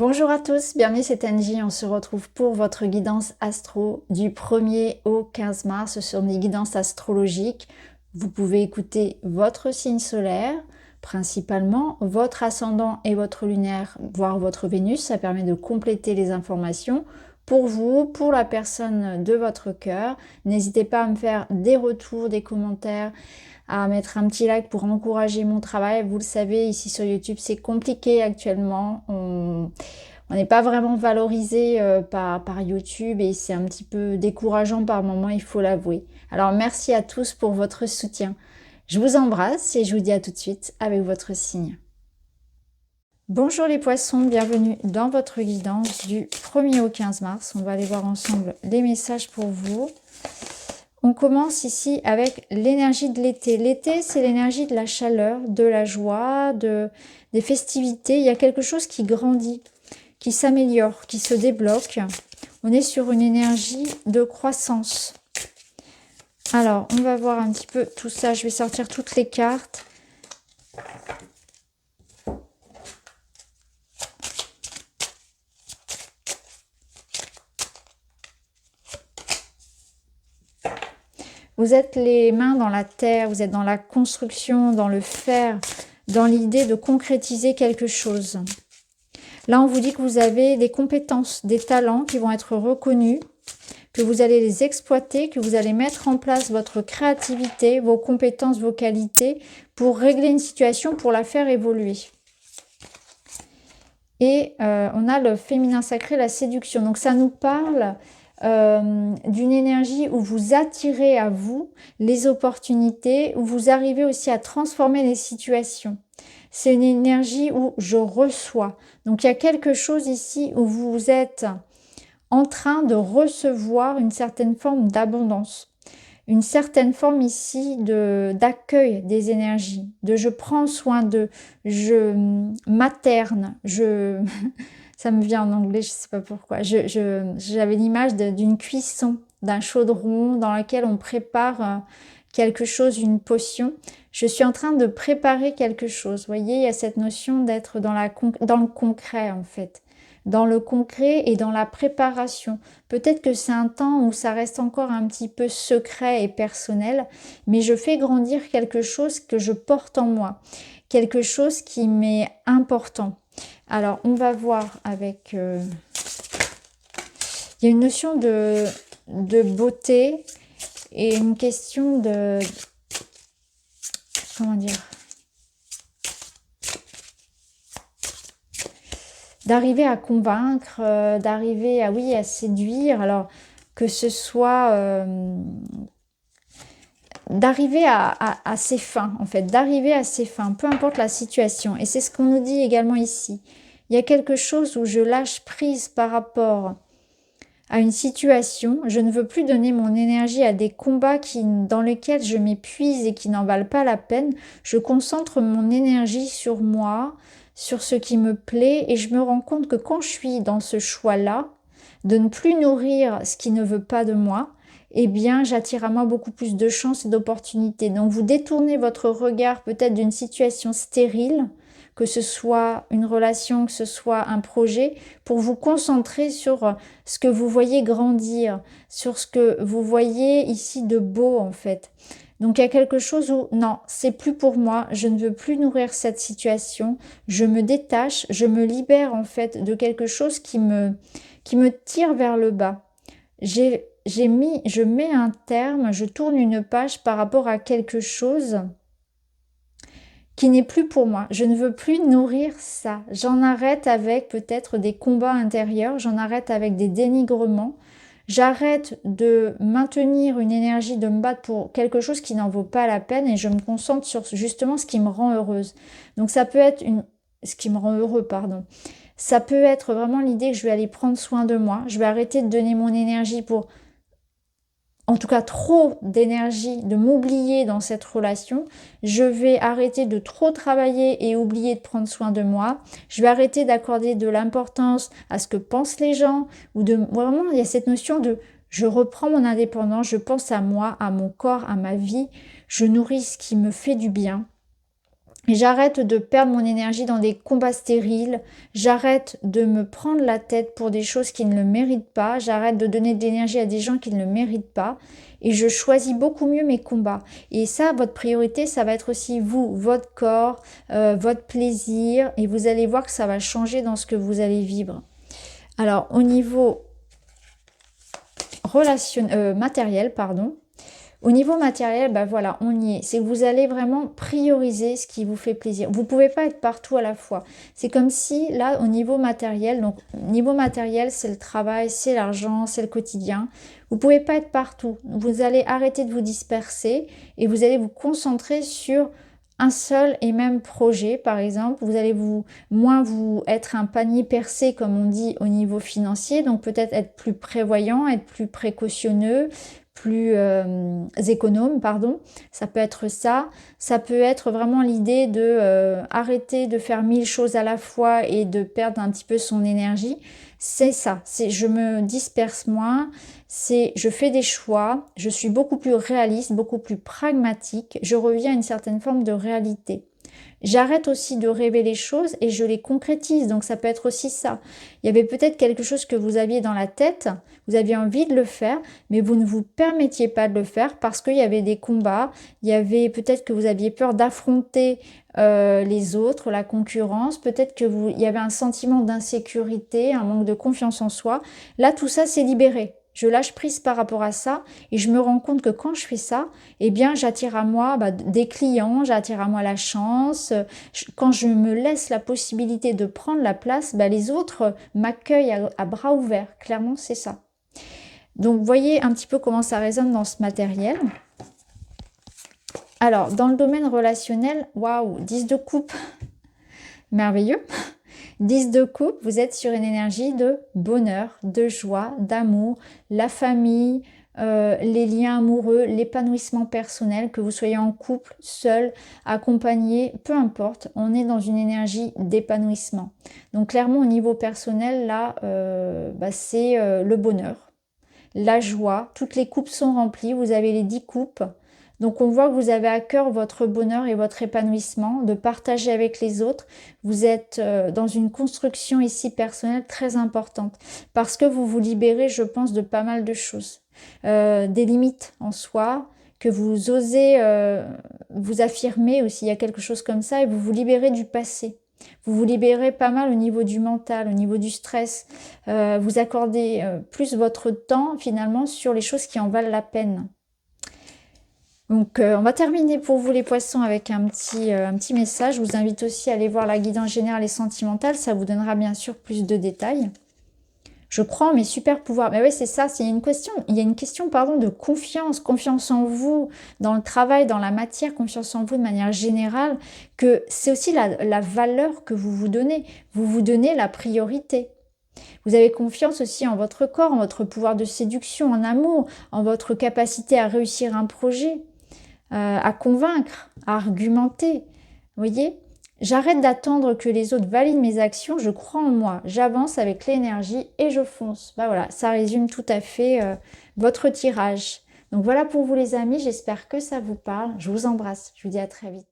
Bonjour à tous, bienvenue, c'est Angie. On se retrouve pour votre guidance astro du 1er au 15 mars. Ce sont des guidances astrologiques. Vous pouvez écouter votre signe solaire, principalement votre ascendant et votre lunaire, voire votre Vénus. Ça permet de compléter les informations pour vous, pour la personne de votre cœur. N'hésitez pas à me faire des retours, des commentaires, à mettre un petit like pour encourager mon travail. Vous le savez, ici sur YouTube, c'est compliqué actuellement. On n'est pas vraiment valorisé par YouTube et c'est un petit peu décourageant par moments, il faut l'avouer. Alors merci à tous pour votre soutien. Je vous embrasse et je vous dis à tout de suite avec votre signe. Bonjour les poissons, bienvenue dans votre guidance du 1er au 15 mars. On va aller voir ensemble les messages pour vous. On commence ici avec l'énergie de l'été. L'été, c'est l'énergie de la chaleur, de la joie, des festivités. Il y a quelque chose qui grandit, qui s'améliore, qui se débloque. On est sur une énergie de croissance. Alors, on va voir un petit peu tout ça. Je vais sortir toutes les cartes. Vous êtes les mains dans la terre, vous êtes dans la construction, dans le faire, dans l'idée de concrétiser quelque chose. Là, on vous dit que vous avez des compétences, des talents qui vont être reconnus, que vous allez les exploiter, que vous allez mettre en place votre créativité, vos compétences, vos qualités pour régler une situation, pour la faire évoluer. Et on a le féminin sacré, la séduction. Donc ça nous parle d'une énergie où vous attirez à vous les opportunités, où vous arrivez aussi à transformer les situations. C'est une énergie où je reçois. Donc il y a quelque chose ici où vous êtes en train de recevoir une certaine forme d'abondance, une certaine forme ici d'accueil des énergies, de je prends soin de, je materne, ça me vient en anglais, je ne sais pas pourquoi. J'avais l'image d'une cuisson, d'un chaudron dans lequel on prépare quelque chose, une potion. Je suis en train de préparer quelque chose. Vous voyez, il y a cette notion d'être dans le concret en fait. Dans le concret et dans la préparation. Peut-être que c'est un temps où ça reste encore un petit peu secret et personnel, mais je fais grandir quelque chose que je porte en moi. Quelque chose qui m'est important. Alors, on va voir avec... il y a une notion de beauté et une question de... Comment dire? D'arriver à convaincre, d'arriver à, oui, à séduire. Alors, que ce soit... d'arriver à ses fins, en fait. D'arriver à ses fins, peu importe la situation. Et c'est ce qu'on nous dit également ici. Il y a quelque chose où je lâche prise par rapport à une situation. Je ne veux plus donner mon énergie à des combats dans lesquels je m'épuise et qui n'en valent pas la peine. Je concentre mon énergie sur moi, sur ce qui me plaît. Et je me rends compte que quand je suis dans ce choix-là, de ne plus nourrir ce qui ne veut pas de moi, eh bien, j'attire à moi beaucoup plus de chances et d'opportunités. Donc, vous détournez votre regard peut-être d'une situation stérile, que ce soit une relation, que ce soit un projet, pour vous concentrer sur ce que vous voyez grandir, sur ce que vous voyez ici de beau en fait. Donc il y a quelque chose où, non, c'est plus pour moi, je ne veux plus nourrir cette situation, je me détache, je me libère en fait de quelque chose qui me tire vers le bas. Je mets un terme, je tourne une page par rapport à quelque chose qui n'est plus pour moi. Je ne veux plus nourrir ça. J'en arrête avec peut-être des combats intérieurs, j'en arrête avec des dénigrements. J'arrête de maintenir une énergie, de me battre pour quelque chose qui n'en vaut pas la peine et je me concentre sur justement ce qui me rend heureuse. Donc ça peut être ce qui me rend heureux, pardon. Ça peut être vraiment l'idée que je vais aller prendre soin de moi. Je vais arrêter de donner mon énergie pour... en tout cas trop d'énergie, de m'oublier dans cette relation. Je vais arrêter de trop travailler et oublier de prendre soin de moi. Je vais arrêter d'accorder de l'importance à ce que pensent les gens. Vraiment, il y a cette notion de je reprends mon indépendance, je pense à moi, à mon corps, à ma vie. Je nourris ce qui me fait du bien. Et j'arrête de perdre mon énergie dans des combats stériles. J'arrête de me prendre la tête pour des choses qui ne le méritent pas. J'arrête de donner de l'énergie à des gens qui ne le méritent pas. Et je choisis beaucoup mieux mes combats. Et ça, votre priorité, ça va être aussi vous, votre corps, votre plaisir. Et vous allez voir que ça va changer dans ce que vous allez vivre. Alors, au niveau matériel, pardon. Au niveau matériel, bah voilà, on y est. C'est que vous allez vraiment prioriser ce qui vous fait plaisir. Vous ne pouvez pas être partout à la fois. C'est comme si, là, au niveau matériel, donc niveau matériel, c'est le travail, c'est l'argent, c'est le quotidien. Vous ne pouvez pas être partout. Vous allez arrêter de vous disperser et vous allez vous concentrer sur un seul et même projet, par exemple. Vous allez moins vous être un panier percé, comme on dit, au niveau financier. Donc peut-être être plus prévoyant, être plus précautionneux, plus économe, pardon. Ça peut être ça. Ça peut être vraiment l'idée de arrêter de faire 1000 choses à la fois et de perdre un petit peu son énergie. C'est ça. C'est je me disperse moins. C'est je fais des choix. Je suis beaucoup plus réaliste, beaucoup plus pragmatique. Je reviens à une certaine forme de réalité. J'arrête aussi de rêver les choses et je les concrétise. Donc ça peut être aussi ça. Il y avait peut-être quelque chose que vous aviez dans la tête, vous aviez envie de le faire, mais vous ne vous permettiez pas de le faire parce qu'il y avait des combats, il y avait peut-être que vous aviez peur d'affronter les autres, la concurrence, peut-être que il y avait un sentiment d'insécurité, un manque de confiance en soi. Là, tout ça s'est libéré. Je lâche prise par rapport à ça et je me rends compte que quand je fais ça, eh bien, j'attire à moi des clients, j'attire à moi la chance. Quand je me laisse la possibilité de prendre la place, les autres m'accueillent à bras ouverts. Clairement, c'est ça. Donc, voyez un petit peu comment ça résonne dans ce matériel. Alors, dans le domaine relationnel, waouh, 10 de coupe, merveilleux. 10 de coupe, vous êtes sur une énergie de bonheur, de joie, d'amour, la famille, les liens amoureux, l'épanouissement personnel, que vous soyez en couple, seul, accompagné, peu importe, on est dans une énergie d'épanouissement. Donc clairement au niveau personnel, là, c'est le bonheur, la joie, toutes les coupes sont remplies, vous avez les 10 coupes. Donc on voit que vous avez à cœur votre bonheur et votre épanouissement, de partager avec les autres. Vous êtes dans une construction ici personnelle très importante parce que vous vous libérez, je pense, de pas mal de choses. Des limites en soi, que vous osez vous affirmer aussi, il y a quelque chose comme ça, et vous vous libérez du passé. Vous vous libérez pas mal au niveau du mental, au niveau du stress. Vous accordez plus votre temps finalement sur les choses qui en valent la peine. Donc on va terminer pour vous les poissons avec un petit message. Je vous invite aussi à aller voir la guidance générale et sentimentale. Ça vous donnera bien sûr plus de détails. Je crois en mes super pouvoirs. Mais oui, c'est ça. Il y a une question de confiance. Confiance en vous, dans le travail, dans la matière. Confiance en vous de manière générale. Que c'est aussi la valeur que vous vous donnez. Vous vous donnez la priorité. Vous avez confiance aussi en votre corps, en votre pouvoir de séduction, en amour, en votre capacité à réussir un projet. À convaincre, à argumenter. Vous voyez, j'arrête d'attendre que les autres valident mes actions, je crois en moi, j'avance avec l'énergie et je fonce. Voilà, ça résume tout à fait votre tirage. Donc voilà pour vous les amis, j'espère que ça vous parle. Je vous embrasse, je vous dis à très vite.